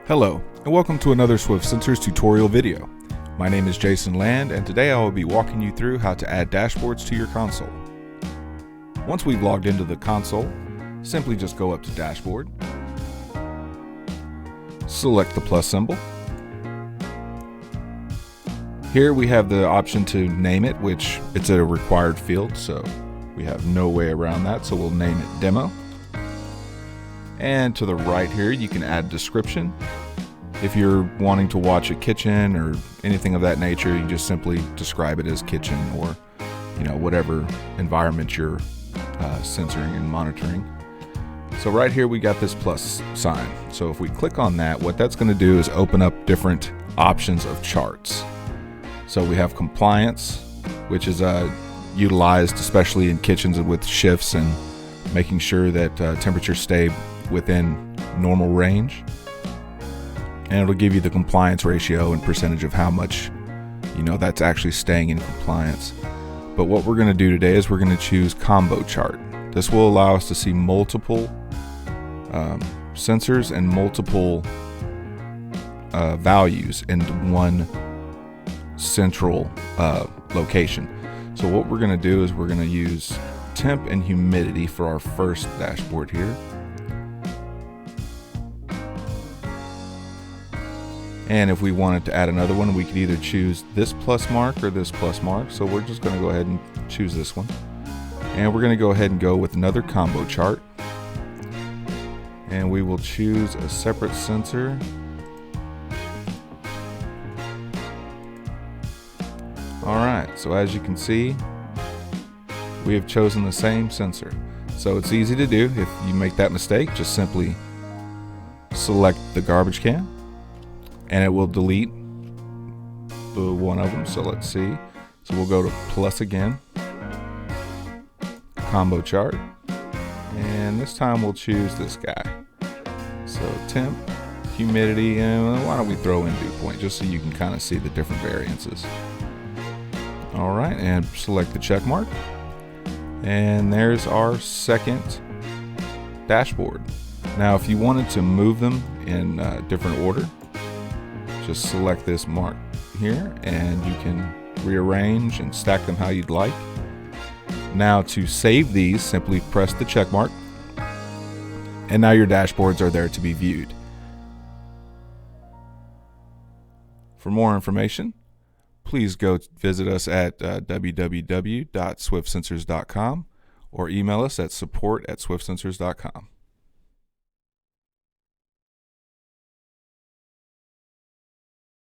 Hello, and welcome to another Swift Sensors tutorial video. My name is Jason Land, and today I will be walking you through how to add dashboards to your console. Once we've logged into the console, simply just go up to Dashboard, select the plus symbol. Here we have the option to name it, which it's a required field, so we have no way around that, so we'll name it Demo. And to the right here, you can add description. If you're wanting to watch a kitchen or anything of that nature, you just simply describe it as kitchen or, whatever environment you're censoring and monitoring. So right here, we got this plus sign. So if we click on that, what that's going to do is open up different options of charts. So we have compliance, which is utilized especially in kitchens with shifts and making sure that temperatures stay within normal range, and it'll give you the compliance ratio and percentage of how much that's actually staying in compliance. But what we're going to do today is we're going to choose combo chart. This will allow us to see multiple sensors and multiple values in one central location. So what we're going to do is we're going to use temp and humidity for our first dashboard here. And if we wanted to add another one, we could either choose this plus mark or this plus mark. So we're just going to go ahead and choose this one. And we're going to go ahead and go with another combo chart. And we will choose a separate sensor. Alright, so as you can see, we have chosen the same sensor. So it's easy to do. If you make that mistake, just simply select the garbage can, and it will delete the one of them. So let's see. So we'll go to plus again, combo chart, and this time we'll choose this guy. So temp, humidity, and why don't we throw in dew point just so you can kind of see the different variances. All right, and select the check mark. And there's our second dashboard. Now, if you wanted to move them in different order, just select this mark here and you can rearrange and stack them how you'd like. Now to save these, simply press the check mark, and now your dashboards are there to be viewed. For more information, please go visit us at www.swiftsensors.com or email us at support@swiftsensors.com.